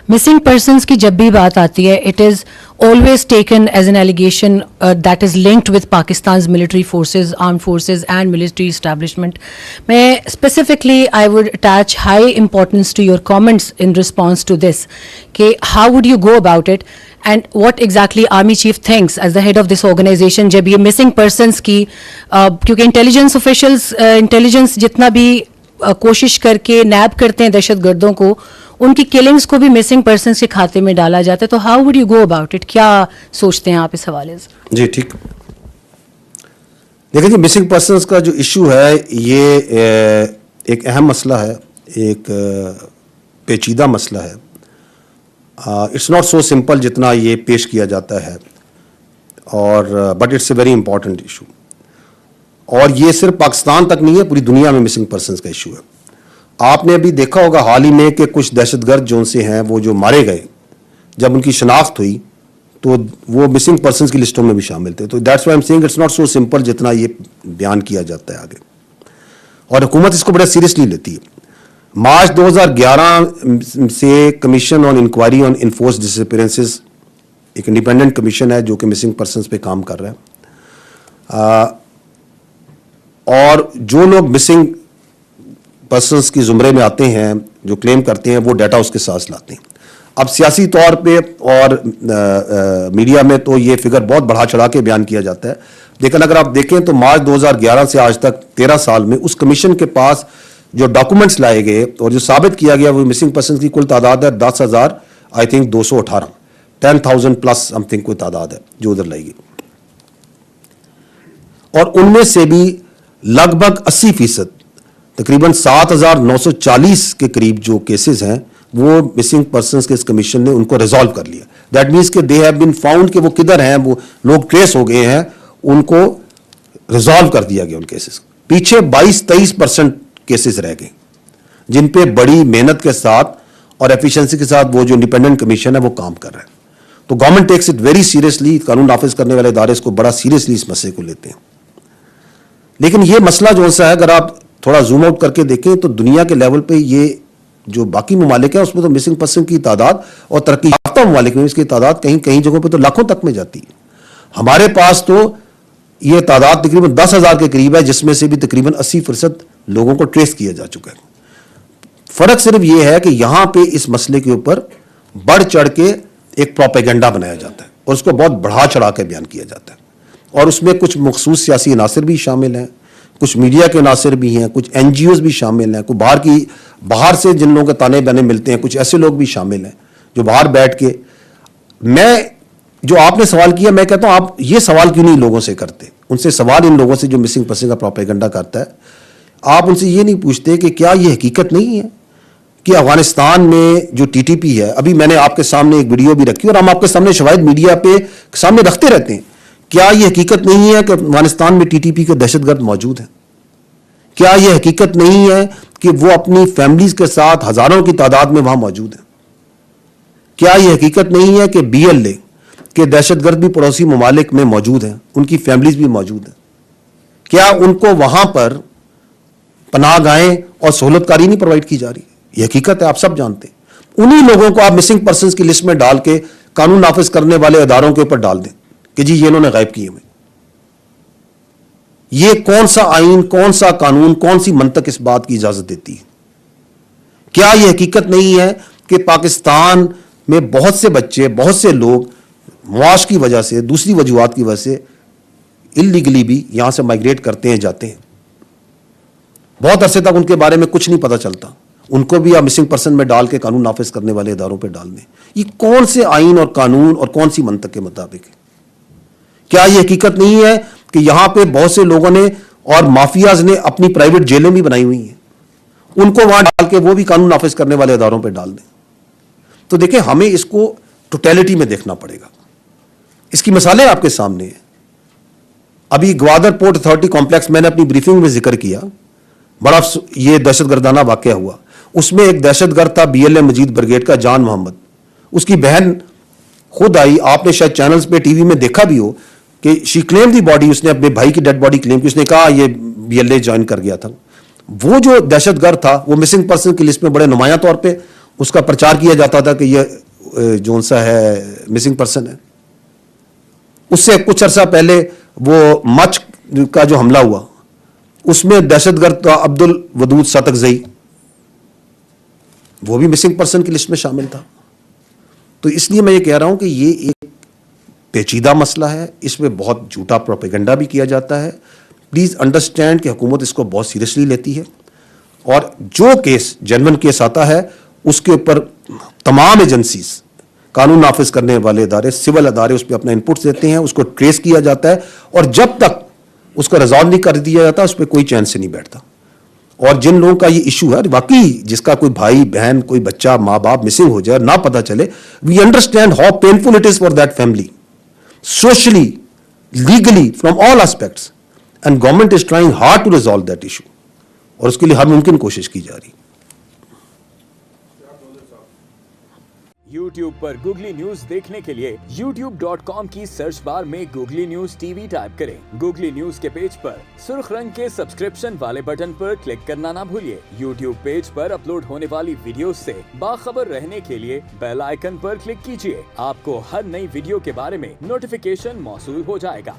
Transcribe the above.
Missing persons کی جب بھی بات آتی ہے it is always taken as an allegation that is linked with Pakistan's military forces, armed forces and military establishment. Specifically, I would attach high importance to your comments in response to this. Okay, how would you go about it? And what exactly Army Chief thinks as the head of this organization جب یہ missing persons کی کیونکہ intelligence officials intelligence جتنا بھی کوشش کر کے NAB کرتے ہیں دہشت گردوں کو, ان کی کلنگز کو بھی مسنگ پرسنس کے کھاتے میں ڈالا جاتا ہے. تو how would you go about it? کیا سوچتے ہیں آپ اس حوالے سے؟ جی ٹھیک. دیکھیں جی, مسنگ پرسنس کا جو ایشو ہے یہ ایک اہم مسئلہ ہے, ایک پیچیدہ مسئلہ ہے. اٹس ناٹ سو سمپل جتنا یہ پیش کیا جاتا ہے, اور but it's a very important issue. اور یہ صرف پاکستان تک نہیں ہے, پوری دنیا میں مسنگ پرسنس کا ایشو ہے. آپ نے ابھی دیکھا ہوگا حال ہی میں کہ کچھ دہشت گرد جو سے ہیں وہ جو مارے گئے, جب ان کی شناخت ہوئی تو وہ مسنگ پرسنس کی لسٹوں میں بھی شامل تھے. تو that's why I'm seeing it's not so simple جتنا یہ بیان کیا جاتا ہے آگے, اور حکومت اس کو بڑا سیریسلی لیتی ہے. مارچ 2011 سے کمیشن آن انکوائری آن انفورس ڈسپیرنسز, ایک انڈیپینڈنٹ کمیشن ہے جو کہ مسنگ پرسنس پہ کام کر رہا ہے, اور جو لوگ مسنگ پرسنس کی زمرے میں آتے ہیں جو کلیم کرتے ہیں وہ ڈیٹا اس کے ساتھ لاتے ہیں. اب سیاسی طور پہ اور میڈیا میں تو یہ فگر بہت بڑھا چڑھا کے بیان کیا جاتا ہے, لیکن اگر آپ دیکھیں تو مارچ 2011 سے آج تک 13 سال میں اس کمیشن کے پاس جو ڈاکومنٹس لائے گئے اور جو ثابت کیا گیا وہ مسنگ پرسنس کی کل تعداد ہے 10,000 I think 218, 10,000 plus some thing کوئی تعداد ہے جو ادھر لائی گئی. اور ان میں سے بھی لگ بھگ 80% تقریباً 7,940 کے قریب جو کیسز ہیں وہ مسنگ پرسنس کے اس کمیشن نے ان کو ریزالو کر لیا. دیٹ مینس کہ دے ہیو بین فاؤنڈ کہ وہ کدھر ہیں, وہ لوگ ٹریس ہو گئے ہیں, ان کو ریزالو کر دیا گیا ان کیسز. پیچھے 22-23% کیسز رہ گئے جن پہ بڑی محنت کے ساتھ اور ایفیشنسی کے ساتھ وہ جو انڈیپینڈنٹ کمیشن ہے وہ کام کر رہا ہے. تو government takes it very seriously, قانون نافذ کرنے والے ادارے اس کو بڑا سیریسلی اس مسئلے کو لیتے ہیں. لیکن یہ مسئلہ جو سا ہے اگر آپ تھوڑا زوم آؤٹ کر کے دیکھیں تو دنیا کے لیول پہ یہ جو باقی ممالک ہیں اس میں تو مسنگ پرسن کی تعداد, اور ترقی یافتہ ممالک میں اس کی تعداد کہیں کہیں جگہوں پہ تو لاکھوں تک میں جاتی ہے. ہمارے پاس تو یہ تعداد تقریباً 10,000 کے قریب ہے, جس میں سے بھی تقریباً 80% لوگوں کو ٹریس کیا جا چکا ہے. فرق صرف یہ ہے کہ یہاں پہ اس مسئلے کے اوپر بڑھ چڑھ کے ایک پروپیگنڈا بنایا جاتا ہے اور اس کو بہت بڑھا چڑھا کے بیان کیا جاتا ہے, اور اس میں کچھ مخصوص سیاسی عناصر بھی شامل ہیں, کچھ میڈیا کے عناصر بھی ہیں, کچھ این جی اوز بھی شامل ہیں, کچھ باہر سے جن لوگوں کے تانے بانے ملتے ہیں, کچھ ایسے لوگ بھی شامل ہیں جو باہر بیٹھ کے. میں جو آپ نے سوال کیا, میں کہتا ہوں آپ یہ سوال کیوں نہیں لوگوں سے کرتے, ان سے سوال ان لوگوں سے جو مسنگ پرسن کا پروپیگنڈا کرتا ہے, آپ ان سے یہ نہیں پوچھتے کہ کیا یہ حقیقت نہیں ہے کہ افغانستان میں جو ٹی ٹی پی ہے, ابھی میں نے آپ کے سامنے ایک ویڈیو بھی رکھی اور ہم آپ کے سامنے شواہد میڈیا پہ سامنے رکھتے رہتے ہیں, کیا یہ حقیقت نہیں ہے کہ افغانستان میں ٹی ٹی پی کے دہشت گرد موجود ہیں؟ کیا یہ حقیقت نہیں ہے کہ وہ اپنی فیملیز کے ساتھ ہزاروں کی تعداد میں وہاں موجود ہیں؟ کیا یہ حقیقت نہیں ہے کہ بی ایل اے کے دہشت گرد بھی پڑوسی ممالک میں موجود ہیں, ان کی فیملیز بھی موجود ہیں؟ کیا ان کو وہاں پر پناہ گاہیں اور سہولت کاری نہیں پرووائڈ کی جا رہی؟ یہ حقیقت ہے, آپ سب جانتے ہیں. انہی لوگوں کو آپ مسنگ پرسنس کی لسٹ میں ڈال کے قانون نافذ کرنے والے اداروں کے اوپر ڈال دیں کہ جی یہ انہوں نے غائب کیے ہوئے. یہ کون سا آئین, کون سا قانون, کون سی منطق اس بات کی اجازت دیتی ہے؟ کیا یہ حقیقت نہیں ہے کہ پاکستان میں بہت سے بچے, بہت سے لوگ معاش کی وجہ سے, دوسری وجوہات کی وجہ سے اللیگلی بھی یہاں سے مائگریٹ کرتے ہیں, جاتے ہیں, بہت عرصے تک ان کے بارے میں کچھ نہیں پتہ چلتا, ان کو بھی آپ مسنگ پرسن میں ڈال کے قانون نافذ کرنے والے اداروں پہ ڈال دیں. یہ کون سے آئین اور قانون اور کون سی منطق کے مطابق ہے؟ کیا یہ حقیقت نہیں ہے کہ یہاں پہ بہت سے لوگوں نے اور مافیاز نے اپنی پرائیویٹ جیلیں بھی بنائی ہوئی ہیں, ان کو وہاں ڈال کے وہ بھی قانون نافذ کرنے والے اداروں پہ ڈال دیں؟ تو دیکھیں ہمیں اس کو ٹوٹیلٹی میں دیکھنا پڑے گا. اس کی مثالیں آپ کے سامنے ہیں. ابھی گوادر پورٹ اتھارٹی کمپلیکس میں نے اپنی بریفنگ میں ذکر کیا, بڑا یہ دہشت گردانہ واقعہ ہوا. اس میں ایک دہشت گرد تھا B L A Majeed brigade کا, جان محمد. اس کی بہن خود آئی, آپ نے شاید چینلز پہ ٹی وی میں دیکھا بھی ہو کہ شی کلیم دی باڈی, اس نے اپنے بھائی کی ڈیڈ باڈی کلیم کی, اس نے کہا یہ بی ایل اے جوائن کر گیا تھا. وہ جو دہشت گرد تھا وہ مسنگ پرسن کی لسٹ میں بڑے نمایاں طور پہ اس کا پرچار کیا جاتا تھا کہ یہ جون سا ہے مسنگ پرسن ہے. اس سے کچھ عرصہ پہلے وہ مچ کا جو حملہ ہوا اس میں دہشت گرد تھا عبد الودود ستکزئی, وہ بھی مسنگ پرسن کی لسٹ میں شامل تھا. تو اس لیے میں یہ کہہ رہا ہوں کہ یہ ایک پیچیدہ مسئلہ ہے, اس میں بہت جھوٹا پروپیگنڈا بھی کیا جاتا ہے. پلیز انڈرسٹینڈ کہ حکومت اس کو بہت سیریسلی لیتی ہے, اور جو کیس جینوئن کیس آتا ہے اس کے اوپر تمام ایجنسیز, قانون نافذ کرنے والے ادارے, سول ادارے اس پہ اپنا انپٹ دیتے ہیں, اس کو ٹریس کیا جاتا ہے, اور جب تک اس کو ریزالو نہیں کر دیا جاتا اس پہ کوئی چین سے نہیں بیٹھتا. اور جن لوگوں کا یہ ایشو ہے واقعی, جس کا کوئی بھائی بہن کوئی بچہ ماں باپ مسنگ ہو جائے نہ پتہ چلے, we understand how painful it is for that family, socially, legally, from all aspects, and government is trying hard to resolve that issue, اور اس کے لیے ہر ممکن کوشش کی جا رہی. YouTube پر گوگلی نیوز دیکھنے کے لیے youtube.com کی سرچ بار میں googly news T V type کریں. گوگلی نیوز کے پیج پر سرخ رنگ کے سبسکرپشن والے بٹن پر کلک کرنا نہ بھولیے. YouTube پیج پر اپلوڈ ہونے والی ویڈیوز سے باخبر رہنے کے لیے بیل آئیکن پر کلک کیجیے. آپ کو ہر نئی ویڈیو کے بارے میں نوٹیفیکیشن موصول ہو جائے گا.